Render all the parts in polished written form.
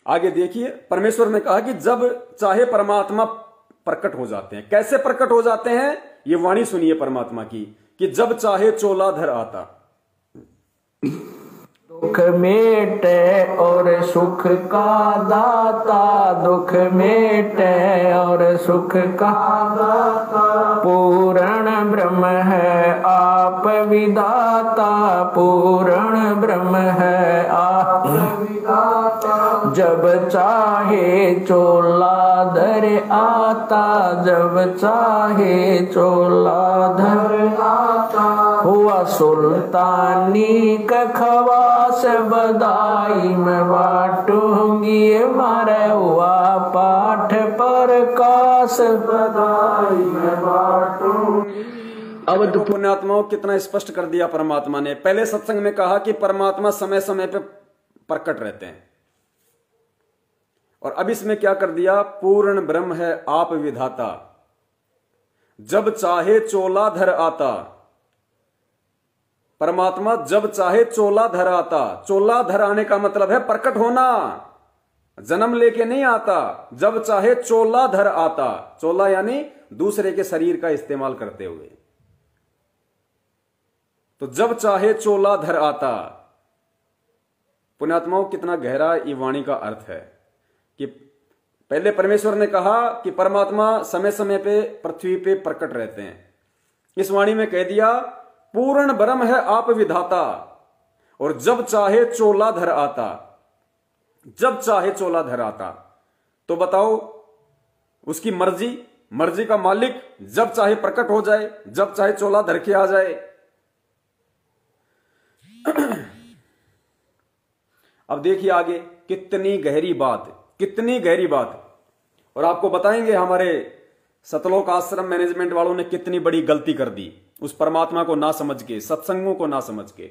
आगे देखिए, परमेश्वर ने कहा कि जब चाहे परमात्मा प्रकट हो जाते हैं। कैसे प्रकट हो जाते हैं, ये वाणी सुनिए परमात्मा की, कि जब चाहे चोलाधर आता। दुख मेटे और सुख का दाता, दुख मेटे और सुख का दाता, पूर्ण ब्रह्म है आप विधाता, पूर्ण ब्रह्म है आप विधाता। जब चाहे चोलाधर आता, जब चाहे चोलाधर आता, हुआ सुल्तानी का खवास बधाई में बांटूंगी, मारे हुआ पाठ पर कास बधाई में बांटूंगी। अब तो पुण्यात्माओं कितना स्पष्ट कर दिया परमात्मा ने। पहले सत्संग में कहा कि परमात्मा समय समय पे प्रकट रहते हैं, और अब इसमें क्या कर दिया, पूर्ण ब्रह्म है आप विधाता, जब चाहे चोलाधर आता। परमात्मा जब चाहे चोलाधर आता। चोलाधर आने का मतलब है प्रकट होना, जन्म लेके नहीं आता। जब चाहे चोलाधर आता, चोला यानी दूसरे के शरीर का इस्तेमाल करते हुए। तो जब चाहे चोलाधर आता। पुण्यात्माओं कितना गहरा ये वाणी का अर्थ है कि पहले परमेश्वर ने कहा कि परमात्मा समय समय पे पृथ्वी पे प्रकट रहते हैं। इस वाणी में कह दिया पूर्ण ब्रह्म है आप विधाता, और जब चाहे चोलाधर आता। जब चाहे चोलाधर आता, तो बताओ उसकी मर्जी, मर्जी का मालिक जब चाहे प्रकट हो जाए, जब चाहे चोलाधर के आ जाए। अब देखिए आगे कितनी गहरी बात, कितनी गहरी बात। और आपको बताएंगे हमारे सतलोक आश्रम मैनेजमेंट वालों ने कितनी बड़ी गलती कर दी, उस परमात्मा को ना समझ के, सत्संगों को ना समझ के।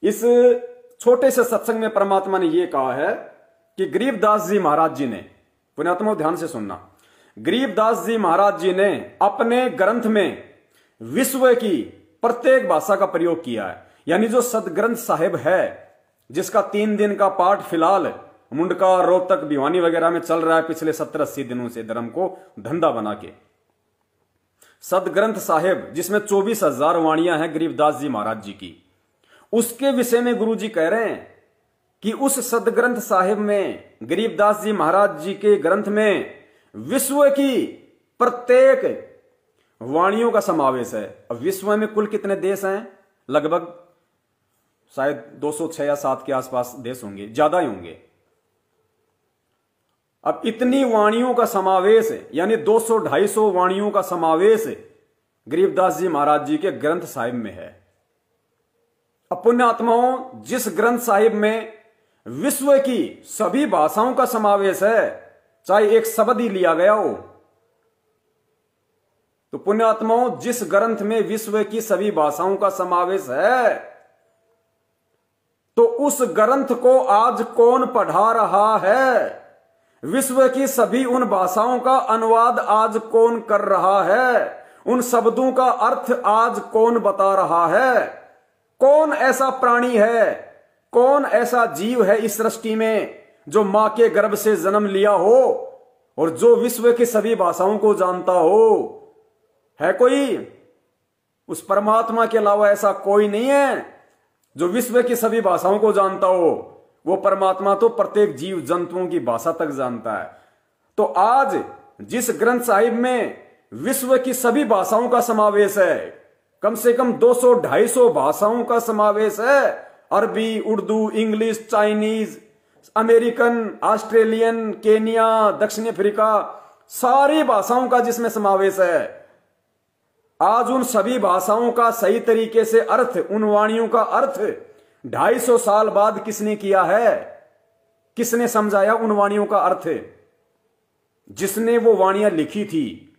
इस छोटे से सत्संग में परमात्मा ने यह कहा है कि गरीबदास जी महाराज जी ने, पुण्यात्मा ध्यान से सुनना, गरीबदास जी महाराज जी ने अपने ग्रंथ में विश्व की प्रत्येक भाषा का प्रयोग किया है। यानी जो सदग्रंथ साहिब है, जिसका 3 दिन का पाठ फिलहाल मुंडका, रोहतक, भिवानी वगैरह में चल रहा है पिछले 70-80 दिनों से, धर्म को धंधा बना के। सदग्रंथ साहिब जिसमें 24,000 वाणियां हैं गरीबदास जी महाराज जी की, उसके विषय में गुरु जी कह रहे हैं कि उस सदग्रंथ साहिब में, गरीबदास जी महाराज जी के ग्रंथ में विश्व की प्रत्येक वाणियों का समावेश है। अब विश्व में कुल कितने देश हैं? लगभग शायद 206 या 7 के आसपास देश होंगे, ज्यादा ही होंगे। अब इतनी वाणियों का समावेश, यानी 200-250 वाणियों का समावेश गरीबदास जी महाराज जी के ग्रंथ साहिब में है। अब पुण्यात्माओं, जिस ग्रंथ साहिब में विश्व की सभी भाषाओं का समावेश है, चाहे एक शब्द ही लिया गया हो, तो पुण्यात्माओं जिस ग्रंथ में विश्व की सभी भाषाओं का समावेश है, तो उस ग्रंथ को आज कौन पढ़ा रहा है? विश्व की सभी उन भाषाओं का अनुवाद आज कौन कर रहा है? उन शब्दों का अर्थ आज कौन बता रहा है? कौन ऐसा प्राणी है, कौन ऐसा जीव है इस सृष्टि में जो मां के गर्भ से जन्म लिया हो और जो विश्व की सभी भाषाओं को जानता हो? है कोई? उस परमात्मा के अलावा ऐसा कोई नहीं है जो विश्व की सभी भाषाओं को जानता हो। वो परमात्मा तो प्रत्येक जीव जंतुओं की भाषा तक जानता है। तो आज जिस ग्रंथ साहिब में विश्व की सभी भाषाओं का समावेश है, कम से कम 200-250 भाषाओं का समावेश है, अरबी, Urdu, English, Chinese, American, Australian, Kenya, दक्षिण अफ्रीका, सारी भाषाओं का जिसमें समावेश है, आज उन सभी भाषाओं का सही तरीके से अर्थ, उन वाणियों का अर्थ 250 साल बाद किसने किया है? किसने समझाया उन वाणियों का अर्थ? जिसने वो वाणियां लिखी थी।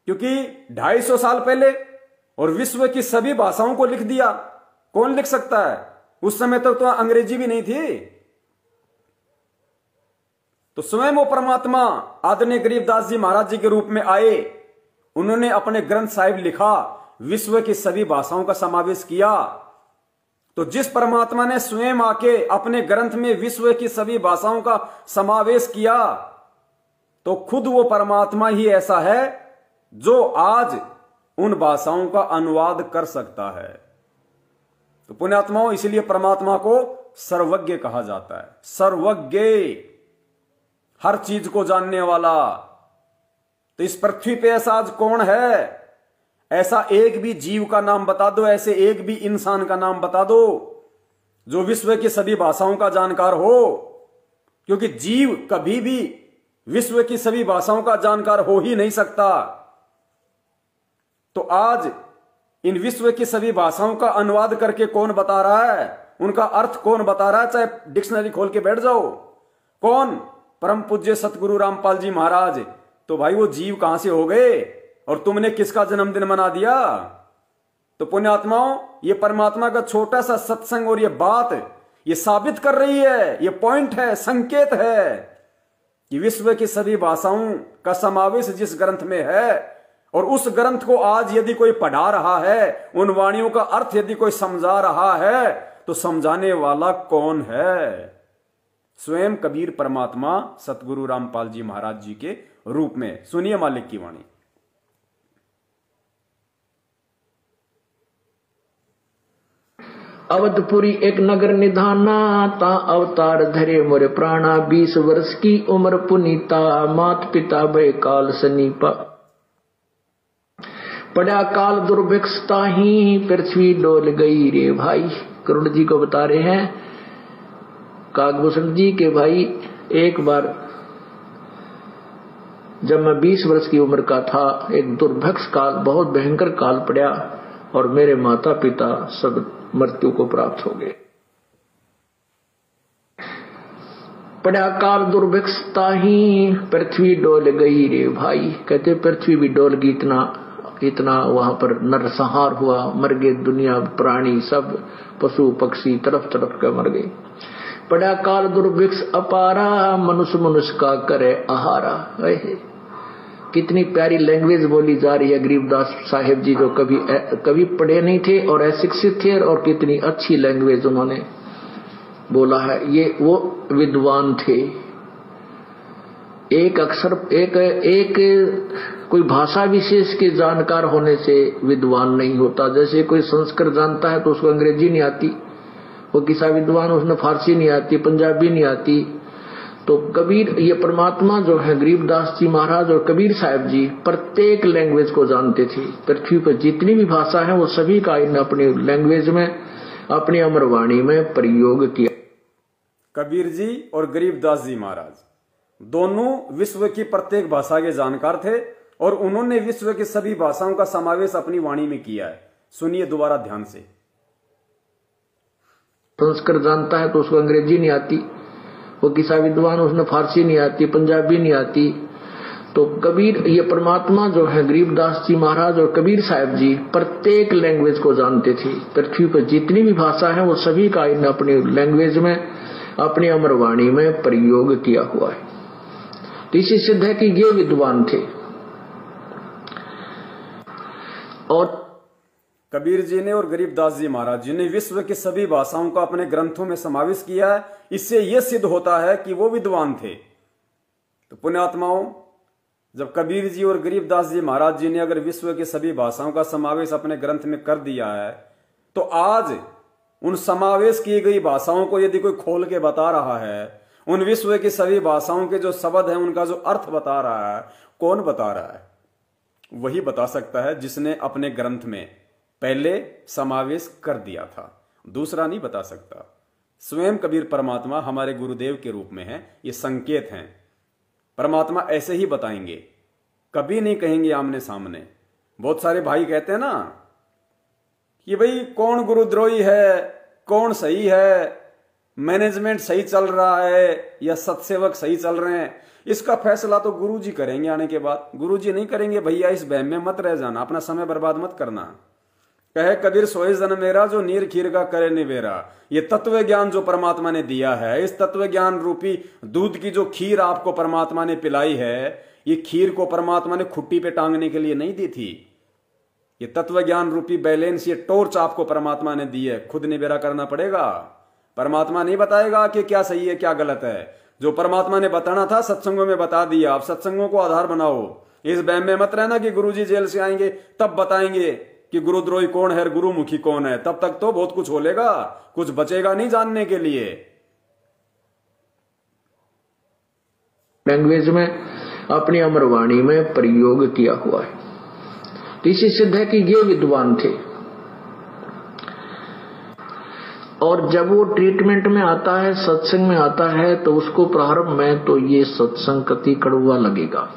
क्योंकि 250 साल पहले और विश्व की सभी भाषाओं को लिख दिया, कौन लिख सकता है? उस समय तक तो अंग्रेजी भी नहीं थी। तो स्वयं वो परमात्मा आदरणीय गरीबदास जी महाराज जी के रूप में आए, उन्होंने अपने ग्रंथ साहिब लिखा, विश्व की सभी भाषाओं का समावेश किया। तो जिस परमात्मा ने स्वयं आके अपने ग्रंथ में विश्व की सभी भाषाओं का समावेश किया, तो खुद वो परमात्मा ही ऐसा है जो आज उन भाषाओं का अनुवाद कर सकता है। तो पुण्यात्माओं, इसलिए परमात्मा को सर्वज्ञ कहा जाता है। सर्वज्ञ, हर चीज को जानने वाला। तो इस पृथ्वी पे ऐसा आज कौन है? ऐसा एक भी जीव का नाम बता दो, ऐसे एक भी इंसान का नाम बता दो जो विश्व की सभी भाषाओं का जानकार हो। क्योंकि जीव कभी भी विश्व की सभी भाषाओं का जानकार हो ही नहीं सकता। तो आज इन विश्व की सभी भाषाओं का अनुवाद करके कौन बता रहा है? उनका अर्थ कौन बता रहा है? चाहे डिक्शनरी खोल के बैठ जाओ। कौन? परम पूज्य सतगुरु रामपाल जी महाराज। तो भाई वो जीव कहां से हो गए और तुमने किसका जन्मदिन मना दिया? तो पुण्यात्माओं, ये परमात्मा का छोटा सा सत्संग और ये बात ये साबित कर रही है, ये पॉइंट है, संकेत है कि विश्व की सभी भाषाओं का समावेश जिस ग्रंथ में है, और उस ग्रंथ को आज यदि कोई पढ़ा रहा है, उन वाणियों का अर्थ यदि कोई समझा रहा है, तो समझाने वाला कौन है? स्वयं कबीर परमात्मा सतगुरु रामपाल जी महाराज जी के रूप में। सुनिए मालिक की वाणी। अवधपुरी एक नगर निधाना, ता अवतार धरे मोरे प्राणा। 20 वर्ष की उम्र पुनीता, मात पिता भय काल सनीपा। पड़ा काल दुर्भिक्षता ही, पृथ्वी डोल गई रे भाई। करुण जी को बता रहे हैं काकभूषण जी के भाई, एक बार जब मैं 20 वर्ष की उम्र का था, एक दुर्भिक्ष काल, बहुत भयंकर काल पड़ा और मेरे माता पिता सब मृत्यु को प्राप्त हो गए। पड़ा काल दुर्भिक्षता ही, पृथ्वी डोल गई रे भाई। कहते पृथ्वी भी डोल गई, इतना वहां पर नरसंहार हुआ, मर गए दुनिया, प्राणी सब, पशु पक्षी तरफ तरफ के मर गए। पड़ा काल दुर्भिक्ष अपारा, मनुष्य मनुष्य का करे आहारा। कितनी प्यारी लैंग्वेज बोली जा रही है गरीबदास साहेब जी, जो कभी पढ़े नहीं थे और अशिक्षित थे, और कितनी अच्छी लैंग्वेज उन्होंने बोला है। ये वो विद्वान थे। एक अक्षर एक कोई भाषा विशेष के जानकार होने से विद्वान नहीं होता। जैसे कोई संस्कृत जानता है तो उसको अंग्रेजी नहीं आती, वो किसा विद्वान, उसने फारसी नहीं आती, पंजाबी नहीं आती। तो कबीर, ये परमात्मा जो है गरीबदास जी महाराज और कबीर साहब जी, प्रत्येक लैंग्वेज को जानते थे। पृथ्वी पर जितनी भी भाषा है वो सभी का इन अपनी लैंग्वेज में, अपनी अमरवाणी में प्रयोग किया। कबीर जी और गरीबदास जी महाराज दोनों विश्व की प्रत्येक भाषा के जानकार थे, और उन्होंने विश्व की सभी भाषाओं का समावेश अपनी वाणी में किया है। सुनिए दोबारा ध्यान से। संस्कृत जानता है तो उसको अंग्रेजी नहीं आती, वो किसा विद्वान, उसने फारसी नहीं आती, पंजाबी नहीं आती। तो कबीर, ये परमात्मा जो है गरीबदास जी महाराज और कबीर साहब जी, प्रत्येक लैंग्वेज को जानते थे। पृथ्वी पर जितनी भी भाषा है वो सभी का इन अपनी लैंग्वेज में, अपनी अमरवाणी में प्रयोग किया हुआ है। तो इसी सिद्ध है कि ये विद्वान थे। और कबीर जी ने और गरीबदास जी महाराज जी ने विश्व की सभी भाषाओं का अपने ग्रंथों में समावेश किया है। इससे यह सिद्ध होता है कि वो विद्वान थे। तो पुण्यात्माओं, जब कबीर जी और गरीबदास जी महाराज जी ने अगर विश्व की सभी भाषाओं का समावेश अपने ग्रंथ में कर दिया है, तो आज उन समावेश की गई भाषाओं को यदि कोई खोल के बता रहा है, उन विश्व की सभी भाषाओं के जो शब्द हैं उनका जो अर्थ बता रहा है, कौन बता रहा है? वही बता सकता है जिसने अपने ग्रंथ में पहले समावेश कर दिया था, दूसरा नहीं बता सकता। स्वयं कबीर परमात्मा हमारे गुरुदेव के रूप में है, ये संकेत हैं। परमात्मा ऐसे ही बताएंगे, कभी नहीं कहेंगे आमने सामने। बहुत सारे भाई कहते हैं ना कि भाई कौन गुरुद्रोही है, कौन सही है, मैनेजमेंट सही चल रहा है या सत्सेवक सही चल रहे हैं, इसका फैसला तो गुरुजी करेंगे आने के बाद। गुरुजी नहीं करेंगे। भैया इस बहम में मत रह जाना, अपना समय बर्बाद मत करना। कहे कबीर सोए जन मेरा, जो नीर खीर का करे निवेरा। ये तत्व ज्ञान जो परमात्मा ने दिया है, इस तत्व ज्ञान रूपी दूध की जो खीर आपको परमात्मा ने पिलाई है, ये खीर को परमात्मा ने खुट्टी पे टांगने के लिए नहीं दी थी। ये तत्व ज्ञान रूपी बैलेंस, ये टॉर्च आपको परमात्मा ने दी है, खुद निबेरा करना पड़ेगा। परमात्मा नहीं बताएगा कि क्या सही है क्या गलत है। जो परमात्मा ने बताना था सत्संगों में बता दिया। आप सत्संगों को आधार बनाओ। इस बहम में मत रहना कि गुरुजी जेल से आएंगे तब बताएंगे कि गुरुद्रोही कौन है, गुरुमुखी कौन है। तब तक तो बहुत कुछ होलेगा, कुछ बचेगा नहीं जानने के लिए। लैंग्वेज में अपनी अमरवाणी में प्रयोग किया हुआ है। तो इसी सिद्ध है कि ये विद्वान थे। और जब वो ट्रीटमेंट में आता है, सत्संग में आता है, तो उसको प्रारंभ में तो ये सत्संग कति कड़वा लगेगा।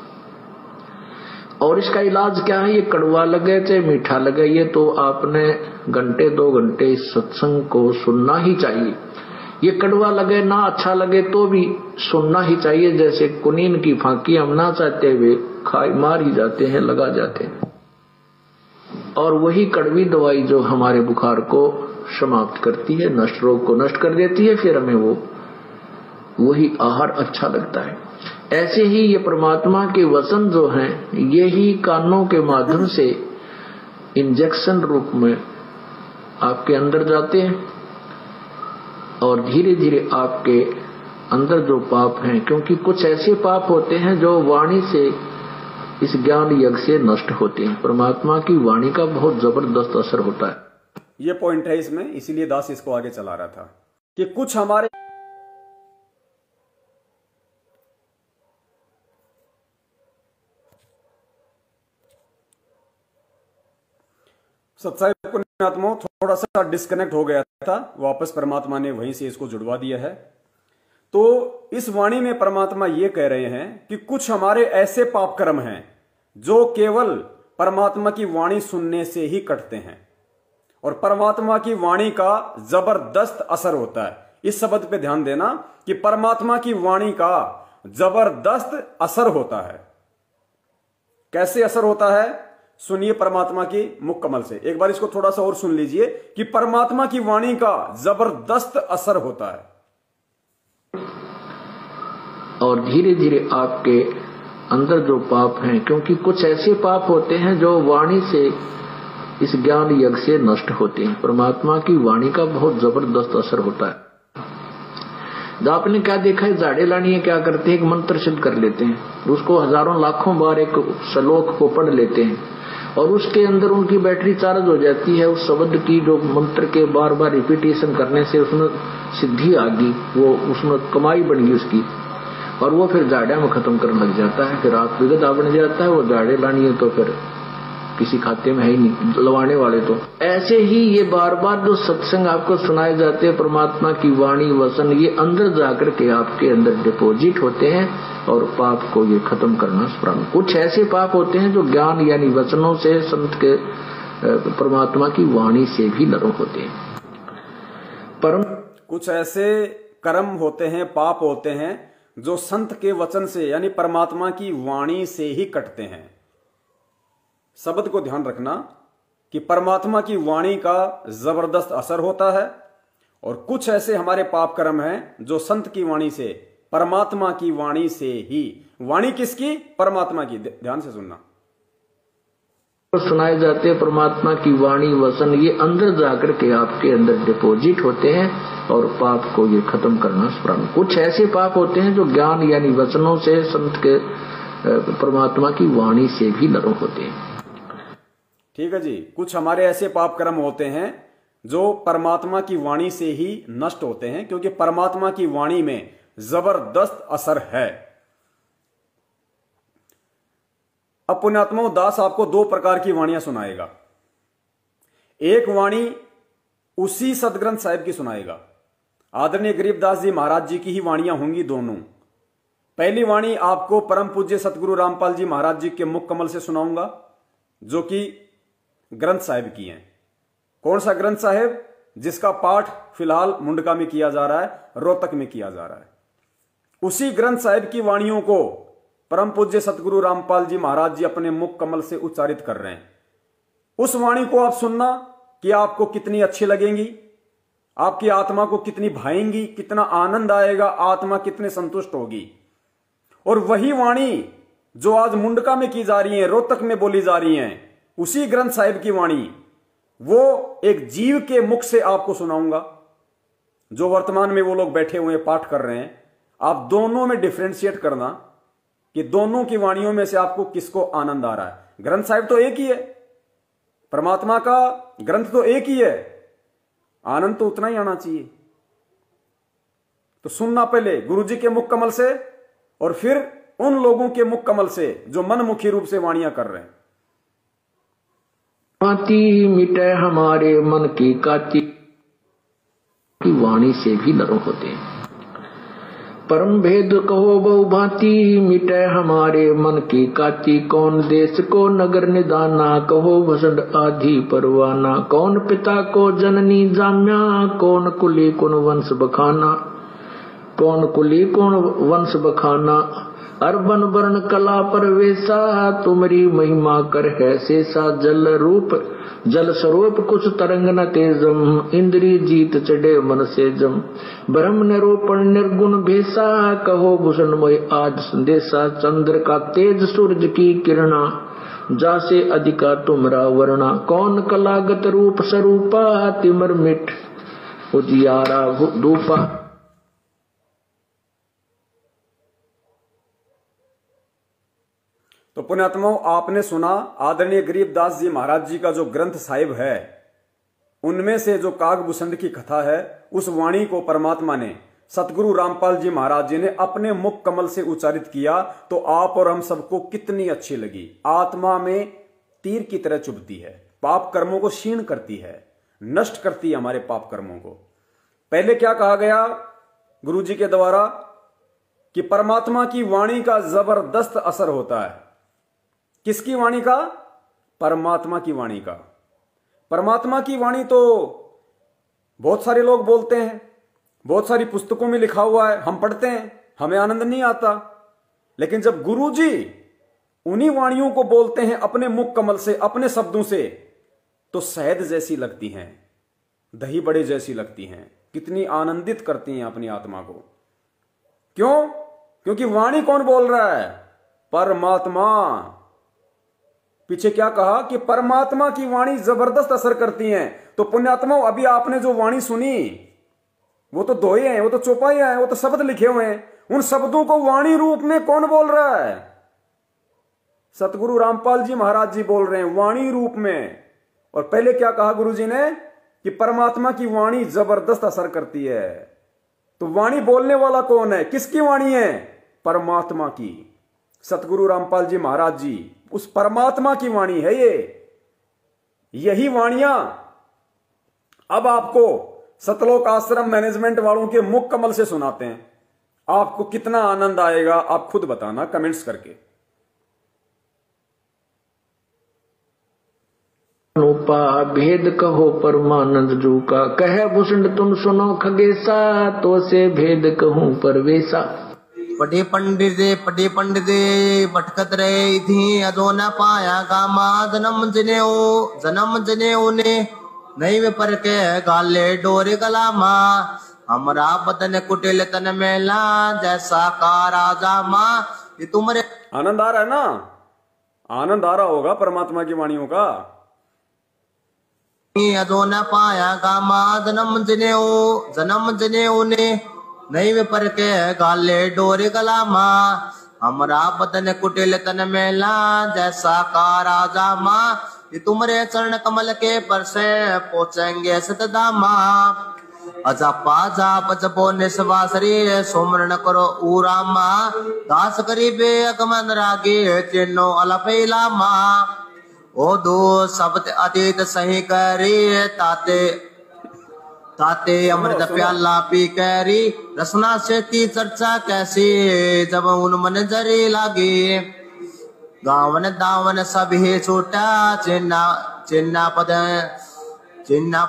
और इसका इलाज क्या है? ये कड़वा लगे चाहे मीठा लगे, ये तो आपने घंटे 2 घंटे इस सत्संग को सुनना ही चाहिए। ये कड़वा लगे ना अच्छा लगे तो भी सुनना ही चाहिए। जैसे कुनीन की फांकी हम ना चाहते हुए खाई मार ही जाते हैं, लगा जाते हैं। और वही कड़वी दवाई जो हमारे बुखार को समाप्त करती है, नष्ट रोग को नष्ट कर देती है, फिर हमें वही आहार अच्छा लगता है। ऐसे ही ये परमात्मा के वचन जो हैं, यही कानों के माध्यम से इंजेक्शन रूप में आपके अंदर जाते हैं और धीरे धीरे आपके अंदर जो पाप हैं, क्योंकि कुछ ऐसे पाप होते हैं जो वाणी से, इस ज्ञान यज्ञ से नष्ट होते हैं। परमात्मा की वाणी का बहुत जबरदस्त असर होता है। ये पॉइंट है इसमें, इसीलिए दास इसको आगे चला रहा था कि कुछ हमारे सत्साई पुण्यात्माओं थोड़ा सा डिस्कनेक्ट हो गया था, वापस परमात्मा ने वहीं से इसको जुड़वा दिया है। तो इस वाणी में परमात्मा ये कह रहे हैं कि कुछ हमारे ऐसे पाप कर्म हैं जो केवल परमात्मा की वाणी सुनने से ही कटते हैं और परमात्मा की वाणी का जबरदस्त असर होता है। इस शब्द पे ध्यान देना कि परमात्मा की वाणी का जबरदस्त असर होता है। कैसे असर होता है? सुनिए परमात्मा की मुख कमल से। एक बार इसको थोड़ा सा और सुन लीजिए कि परमात्मा की वाणी का जबरदस्त असर होता है। और धीरे धीरे आपके अंदर जो पाप हैं, क्योंकि कुछ ऐसे पाप होते हैं जो वाणी से, इस ज्ञान यज्ञ से नष्ट होते हैं। परमात्मा की वाणी का बहुत जबरदस्त असर होता है। आपने क्या देखा है? झाड़े लानिए क्या करते हैं? एक मंत्र सिद्ध कर लेते हैं, उसको हजारों लाखों बार एक श्लोक को पढ़ लेते हैं और उसके अंदर उनकी बैटरी चार्ज हो जाती है। उस शब्द की जो मंत्र के बार बार रिपीटेशन करने से उसमें सिद्धि आ गई, वो उसमें कमाई बन गई उसकी, और वो फिर झाड़िया में खत्म करने लग जाता है। फिर आप विगत आ बन जाता है। वो झाड़े लानी है तो फिर किसी खाते में है ही नहीं, लवाने वाले तो। ऐसे ही ये बार बार जो सत्संग आपको सुनाए जाते हैं, परमात्मा की वाणी वचन, ये अंदर जाकर के आपके अंदर डिपोजिट होते हैं और पाप को ये खत्म करना प्रारंभ। कुछ ऐसे पाप होते हैं जो ज्ञान यानी वचनों से, संत के परमात्मा की वाणी से भी नरम होते हैं। परम कुछ ऐसे कर्म होते हैं, पाप होते हैं जो संत के वचन से यानी परमात्मा की वाणी से ही कटते हैं। शब्द को ध्यान रखना कि परमात्मा की वाणी का जबरदस्त असर होता है और कुछ ऐसे हमारे पाप कर्म हैं जो संत की वाणी से, परमात्मा की वाणी से ही। वाणी किसकी? परमात्मा की। ध्यान से सुनना। सुनाए जाते हैं परमात्मा की वाणी वचन, ये अंदर जाकर के आपके अंदर डिपोजिट होते हैं और पाप को ये खत्म करना प्रारंभ। कुछ ऐसे पाप होते हैं जो ज्ञान यानी वचनों से, संत के परमात्मा की वाणी से भी नरम होते हैं। ठीक है जी। कुछ हमारे ऐसे पाप कर्म होते हैं जो परमात्मा की वाणी से ही नष्ट होते हैं, क्योंकि परमात्मा की वाणी में जबरदस्त असर है। अब पुण्यात्माओं, दास आपको 2 प्रकार की वाणियां सुनाएगा। एक वाणी उसी सदग्रंथ साहिब की सुनाएगा। आदरणीय गरीबदास जी महाराज जी की ही वाणियां होंगी दोनों। पहली वाणी आपको परम पूज्य सतगुरु रामपाल जी महाराज जी के मुख कमल से सुनाऊंगा, जो कि ग्रंथ साहिब की हैं। कौन सा ग्रंथ साहिब? जिसका पाठ फिलहाल मुंडका में किया जा रहा है, रोहतक में किया जा रहा है। उसी ग्रंथ साहिब की वाणियों को परम पूज्य सतगुरु रामपाल जी महाराज जी अपने मुख कमल से उच्चारित कर रहे हैं। उस वाणी को आप सुनना कि आपको कितनी अच्छी लगेंगी, आपकी आत्मा को कितनी भाएंगी, कितना आनंद आएगा, आत्मा कितने संतुष्ट होगी। और वही वाणी जो आज मुंडका में की जा रही है, रोहतक में बोली जा रही है, उसी ग्रंथ साहिब की वाणी वो एक जीव के मुख से आपको सुनाऊंगा। जो वर्तमान में वो लोग बैठे हुए पाठ कर रहे हैं, आप दोनों में डिफ्रेंशिएट करना कि दोनों की वाणियों में से आपको किसको आनंद आ रहा है। ग्रंथ साहिब तो एक ही है, परमात्मा का ग्रंथ तो एक ही है, आनंद तो उतना ही आना चाहिए। तो सुनना पहले गुरु जी के मुख कमल से और फिर उन लोगों के मुख कमल से जो मनमुखी रूप से वाणियां कर रहे हैं। काती मिटे हमारे मन की काती की वाणी से भी नरो होते हैं। परम भेद कहो बहु भांति मिटे हमारे मन की काती। कौन देश को नगर निदाना कहो भसंड आधी परवाना। कौन पिता को जननी जाम्या कौन कुली कौन वंश बखाना। कौन कुली कौन वंश बखाना। अरबन वर्ण कला परवेशा तुमरी महिमा कर है शेषा। जल रूप जल स्वरूप कुछ तरंग न तेजम इंद्री जीत चढ़े मन से जम। ब्रह्म निरूपण निर्गुण भेसा कहो भूषणमय आज संदेशा। चंद्र का तेज सूरज की किरणा जासे अधिका तुमरा वर्णा। कौन कलागत रूप स्वरूपा तिमर मिठ उजियारा धूपा। तो पुण्यात्माओं, आपने सुना आदरणीय गरीबदास जी महाराज जी का जो ग्रंथ साहिब है, उनमें से जो कागभूषण की कथा है, उस वाणी को परमात्मा ने सतगुरु रामपाल जी महाराज जी ने अपने मुख कमल से उच्चारित किया। तो आप और हम सबको कितनी अच्छी लगी। आत्मा में तीर की तरह चुभती है, पाप कर्मों को क्षीण करती है, नष्ट करती है हमारे पाप कर्मों को। पहले क्या कहा गया गुरु जी के द्वारा कि परमात्मा की वाणी का जबरदस्त असर होता है। किसकी वाणी का? परमात्मा की वाणी का। परमात्मा की वाणी तो बहुत सारे लोग बोलते हैं, बहुत सारी पुस्तकों में लिखा हुआ है, हम पढ़ते हैं, हमें आनंद नहीं आता। लेकिन जब गुरु जी उन्हीं वाणियों को बोलते हैं अपने मुख कमल से, अपने शब्दों से, तो शहद जैसी लगती हैं, दही बड़े जैसी लगती हैं, कितनी आनंदित करती हैं अपनी आत्मा को। क्यों? क्योंकि वाणी कौन बोल रहा है? परमात्मा। पीछे क्या कहा कि परमात्मा की वाणी जबरदस्त असर करती है। तो पुण्यात्मा, अभी आपने जो वाणी सुनी वो तो दोहे हैं, वो तो चौपाइयां हैं, वो तो शब्द लिखे हुए हैं। उन शब्दों को वाणी रूप में कौन बोल रहा है? सतगुरु रामपाल जी महाराज जी बोल रहे हैं वाणी रूप में। और पहले क्या कहा गुरु जी ने कि परमात्मा की वाणी जबरदस्त असर करती है। तो वाणी बोलने वाला कौन है? किसकी वाणी है? परमात्मा की। सतगुरु रामपाल जी महाराज जी उस परमात्मा की वाणी है ये। यही वाणियां अब आपको सतलोक आश्रम मैनेजमेंट वालों के मुख कमल से सुनाते हैं। आपको कितना आनंद आएगा आप खुद बताना कमेंट्स करके। अनुपा भेद कहो परमानंद जू का। कहे भूषण तुम सुनो खगेसा तो से भेद कहूं परवेसा। पढ़े पंडित भटकत रहे थी अजो न पाया गामा। जन्म जने ने नहीं वे पर के गाले डोरे गलामा। हमरा बदन कुटिल तन मेला जैसा का राजा माँ। ये तुम्हारे आनंद आ रहा है ना? आनंद आ रहा होगा परमात्मा की वाणियों का। अजो न पाया गामा। जन्म जने ने नहीं वे पर के गाले डोरे गलामा। हमरा बदन कुटिल तन मेला जैसा का राजा माँ। ये तुम्हारे चरण कमल के पर से पहुंचेंगे सतदामा। अजापा जाप जपो निस्वासरी सुमरण करो उरामा। दास करीबे अगमन रागे चिन्नो अलफैलामा। ओ दो शब्द अतीत सही करी ताते अमृत प्याला पी कैरी। रसना से ती चर्चा कैसी जब उन मन जरी लागी। गावन दावन सभी छूटा चिन्ना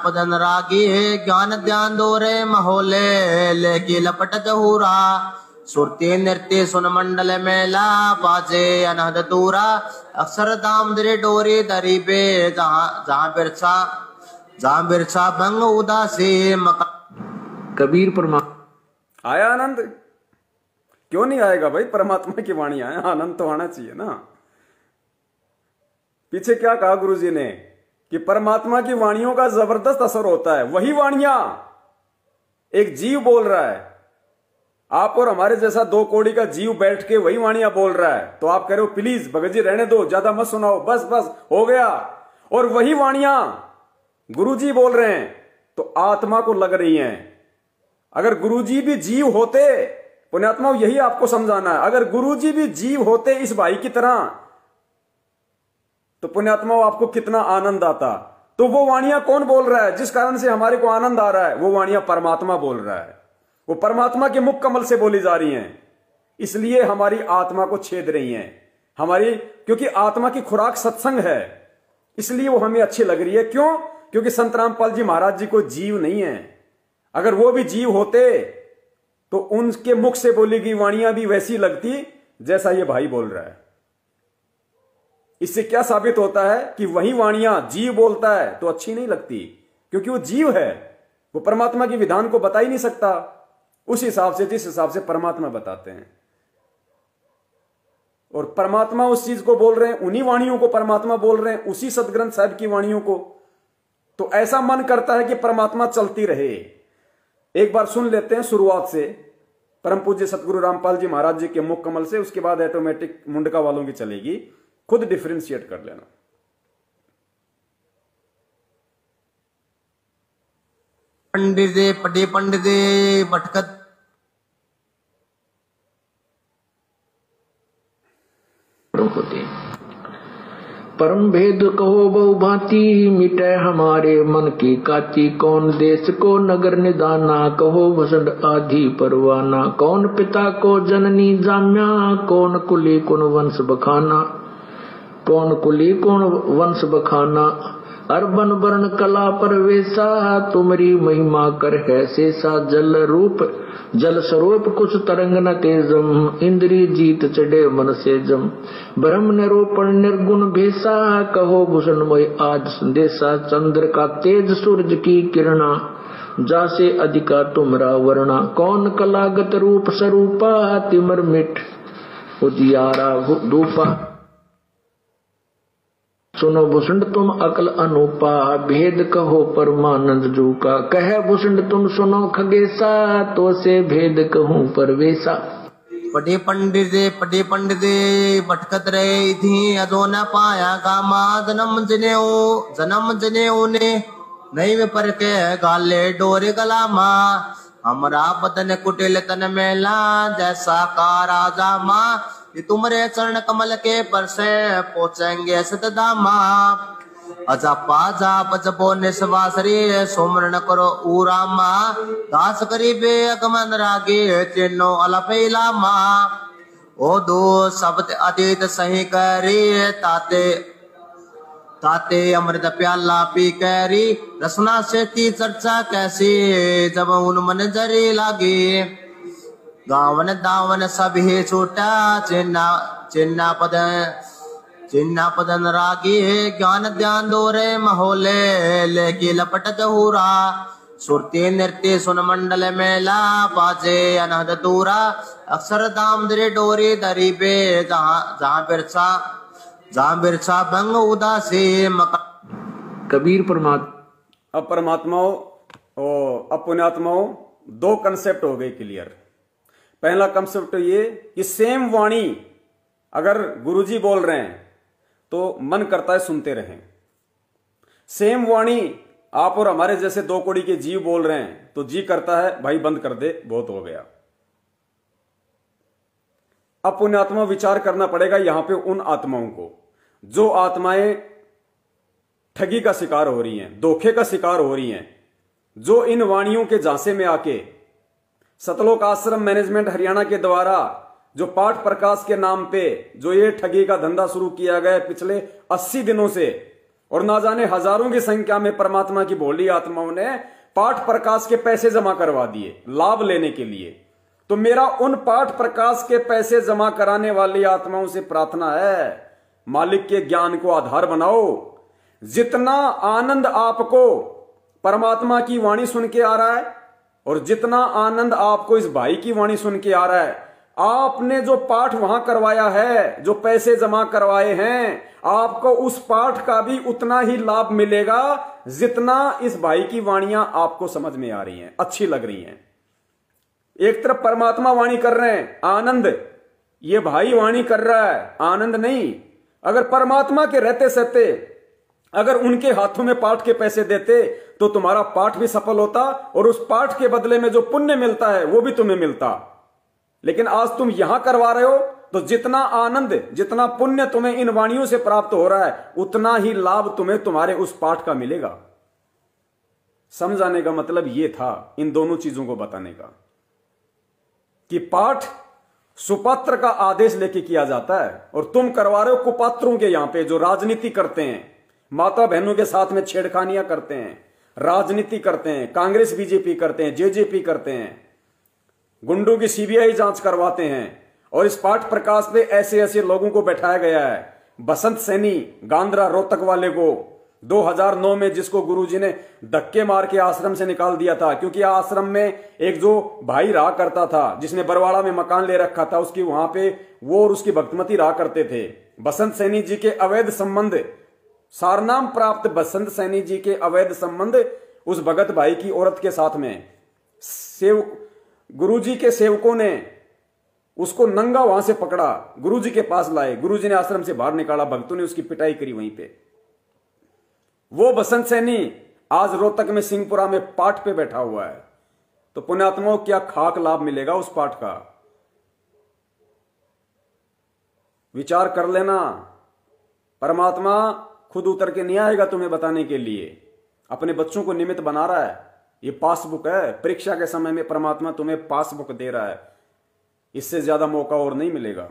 पदन रागी। ज्ञान ध्यान दोरे महोले लेकी लपट जहूरा। सुरती नृत्य सुन मंडल मेला बाजे अनहद दूरा। अक्षर दाम दरे डोरी दरीबे जहाँ बिरछा भंग उदासी कबीर परमात्मा। आया आनंद? क्यों नहीं आएगा भाई? परमात्मा की वाणी आया, आनंद तो आना चाहिए ना। पीछे क्या कहा गुरुजी ने कि परमात्मा की वाणियों का जबरदस्त असर होता है। वही वाणियां एक जीव बोल रहा है, आप और हमारे जैसा 2 कौड़ी का जीव बैठ के वही वाणियां बोल रहा है, तो आप कह रहे हो प्लीज भगत जी रहने दो, ज्यादा मत सुनाओ, बस बस हो गया। और वही वाणियां गुरुजी बोल रहे हैं तो आत्मा को लग रही हैं। अगर गुरुजी भी जीव होते, पुण्यात्माओं यही आपको समझाना है, अगर गुरुजी भी जीव होते इस भाई की तरह, तो पुण्यात्माओं आपको कितना आनंद आता। तो वो वाणियां कौन बोल रहा है जिस कारण से हमारे को आनंद आ रहा है? वो वाणियां परमात्मा बोल रहा है, वो परमात्मा के मुख कमल से बोली जा रही हैं, इसलिए हमारी आत्मा को छेद रही हैं हमारी, क्योंकि आत्मा की खुराक सत्संग है, इसलिए वो हमें अच्छी लग रही है। क्यों? क्योंकि संत रामपाल जी महाराज जी को जीव नहीं है। अगर वो भी जीव होते तो उनके मुख से बोली गई वाणियां भी वैसी लगती जैसा ये भाई बोल रहा है। इससे क्या साबित होता है कि वही वाणियां जीव बोलता है तो अच्छी नहीं लगती, क्योंकि वो जीव है, वो परमात्मा की विधान को बता ही नहीं सकता उस हिसाब से जिस हिसाब से परमात्मा बताते हैं। और परमात्मा उस चीज को बोल रहे हैं, उन्हीं वाणियों को परमात्मा बोल रहे हैं, उसी सतग्रंथ साहिब की वाणियों को। तो ऐसा मन करता है कि परमात्मा चलती रहे। एक बार सुन लेते हैं शुरुआत से, परम पूज्य सतगुरु रामपाल जी महाराज जी के मुख कमल से, उसके बाद ऑटोमेटिक मुंडका वालों की चलेगी, खुद डिफरेंशिएट कर लेना। पंडित पटे पंडित भटकत होते। परम भेद कहो बहु भांति, मिटे हमारे मन की काती। कौन देश को नगर निदाना, कहो भसंड आधी परवाना। कौन पिता को जननी जाम्या, कौन कुली कौन वंश बखाना। कौन कुली कौन वंश बखाना। अरबन वर्ण कला परवेशा, तुमरी महिमा कर है शेषा। जल रूप जल स्वरूप कुछ तरंग न तेजम, इंद्री जीत चढ़े मन से जम। ब्रह्म निरूपण निर्गुण भेसा, कहो भूषणमय आज संदेशा। चंद्र का तेज सूरज की किरणा, जासे अधिका तुमरा वर्णा। कौन कलागत रूप स्वरूपा, तिमर मिट उजियारा धूपा। सुनो भूषण तुम अकल अनुपा, भेद कहो परमानंद जू का। कहे भूषण तुम सुनो खगेसा, तो से भेद कहूं परवेसा। पटे पंडित भटकत रहे थी, अदो न पाया गामा। जन्म जनेऊ ने नहीं वे पर के गाले डोरे गलामा। हमरा बदन कुटिल तन मेला, जैसा का राजा माँ। ये तुम्हारे चरण कमल के पर से पहुंचेंगे सतधामा। अजपा जाप जपो निस्वासरी, सुमरण करो उरामा। दास करीबे अगमन रागे, चिन्नो अलफैलामा। ओ दो शब्द अतीत सही करी, ताते अमृत प्याला पी कैरी। रसना से ती चर्चा कैसी, जब उन मन जरी लागी। गावन दावन सब ही छूटा, चिन्ना पदन रागी। ज्ञान ध्यान दोरे महोले, लेकी लपट जहूरा। सुरती नृत्य सुन मंडल मेला, बाजे अनहद दूरा। अक्सर दाम दरे डोरी दरीबे, जहाँ बिरसा भंग उदासी। कबीर परमात्मा। अब परमात्माओं और अब पुण्यात्माओं, 2 कंसेप्ट हो गए क्लियर। पहला कंसेप्ट ये कि सेम वाणी अगर गुरुजी बोल रहे हैं तो मन करता है सुनते रहें। सेम वाणी आप और हमारे जैसे 2 कौड़ी के जीव बोल रहे हैं तो जी करता है भाई बंद कर दे, बहुत हो गया। अब पुण्यात्मा विचार करना पड़ेगा यहां पे उन आत्माओं को जो आत्माएं ठगी का शिकार हो रही हैं, धोखे का शिकार हो रही हैं, जो इन वाणियों के झांसे में आके सतलोक आश्रम मैनेजमेंट हरियाणा के द्वारा जो पाठ प्रकाश के नाम पे जो ये ठगी का धंधा शुरू किया गया पिछले 80 दिनों से, और ना जाने हजारों की संख्या में परमात्मा की भोली आत्माओं ने पाठ प्रकाश के पैसे जमा करवा दिए लाभ लेने के लिए। तो मेरा उन पाठ प्रकाश के पैसे जमा कराने वाली आत्माओं से प्रार्थना है, मालिक के ज्ञान को आधार बनाओ। जितना आनंद आपको परमात्मा की वाणी सुन के आ रहा है और जितना आनंद आपको इस भाई की वाणी सुन के आ रहा है, आपने जो पाठ वहां करवाया है, जो पैसे जमा करवाए हैं, आपको उस पाठ का भी उतना ही लाभ मिलेगा जितना इस भाई की वाणियां आपको समझ में आ रही हैं, अच्छी लग रही हैं। एक तरफ परमात्मा वाणी कर रहे हैं, आनंद, ये भाई वाणी कर रहा है, आनंद नहीं। अगर परमात्मा के रहते सहते अगर उनके हाथों में पाठ के पैसे देते तो तुम्हारा पाठ भी सफल होता और उस पाठ के बदले में जो पुण्य मिलता है वो भी तुम्हें मिलता। लेकिन आज तुम यहां करवा रहे हो तो जितना आनंद, जितना पुण्य तुम्हें इन वाणियों से प्राप्त हो रहा है उतना ही लाभ तुम्हें तुम्हारे उस पाठ का मिलेगा। समझाने का मतलब यह था, इन दोनों चीजों को बताने का, कि पाठ सुपात्र का आदेश लेके किया जाता है और तुम करवा रहे हो कुपात्रों के, यहां पे जो राजनीति करते हैं, माता बहनों के साथ में छेड़खानियां करते हैं, राजनीति करते हैं, कांग्रेस बीजेपी करते हैं, जेजेपी करते हैं, गुंडों की सीबीआई जांच करवाते हैं। और इस पाठ प्रकाश पे ऐसे ऐसे लोगों को बैठाया गया है। बसंत सैनी, गांधरा रोहतक वाले को 2009 में जिसको गुरुजी ने धक्के मार के आश्रम से निकाल दिया था, क्योंकि आश्रम में एक जो भाई रहा करता था जिसने बरवाड़ा में मकान ले रखा था, उसकी वहां पे वो और उसकी भक्तमती रहा करते थे। बसंत सैनी जी के अवैध संबंध, सारनाम प्राप्त बसंत सैनी जी के अवैध संबंध उस भगत भाई की औरत के साथ में, गुरुजी के सेवकों ने उसको नंगा वहां से पकड़ा, गुरुजी के पास लाए, गुरुजी ने आश्रम से बाहर निकाला, भक्तों ने उसकी पिटाई करी वहीं पे। वो बसंत सैनी आज रोहतक में सिंहपुरा में पाठ पे बैठा हुआ है। तो पुण्यात्माओं क्या खाक लाभ मिलेगा उस पाठ का, विचार कर लेना। परमात्मा खुद उतर के नहीं आएगा तुम्हें बताने के लिए, अपने बच्चों को निमित्त बना रहा है। ये पासबुक है, परीक्षा के समय में परमात्मा तुम्हें पासबुक दे रहा है, इससे ज्यादा मौका और नहीं मिलेगा।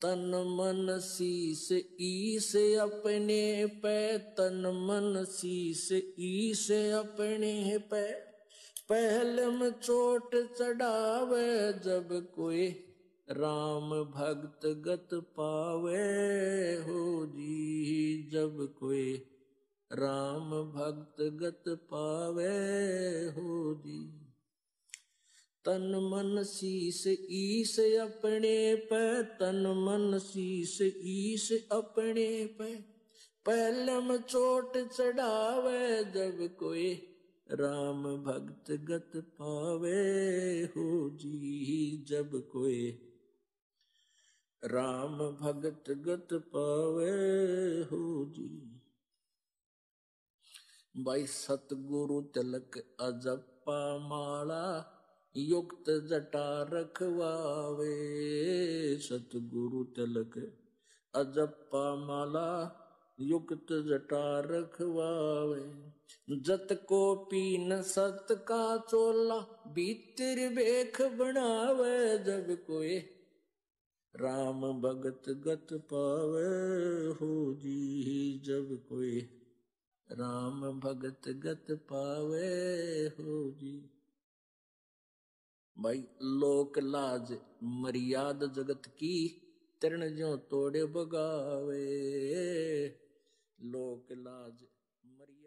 तन मन शीस ईस अपने पे, तन मन शीस ईस अपने पे, पहले में चोट चढ़ावे जब कोई राम भक्त गत पावे हो जी, जब कोई राम भक्त गत पावे हो जी। तन मन शीस ईस अपने पे, तन मन शीस ईस अपने पे, पहलम चोट चढ़ावे जब कोई राम भक्त गत पावे हो जी, जब कोई राम भगत गत पावे हो जी। भाई सतगुरु तिलक अजप्पा माला, युक्त जटा रखवावे, सतगुरु तिलक अजप्पा माला, युक्त जटा रखवावे। जत को पीन सत का चोला, भीतर बेख बनावे जब कोई राम भगत गत पावे हो जी, जब कोई राम भगत गत पावे हो जी। भाई लोक लाज मर्याद जगत की, तरण ज्यों तोड़े बगावे, लोक लाज मर्याद।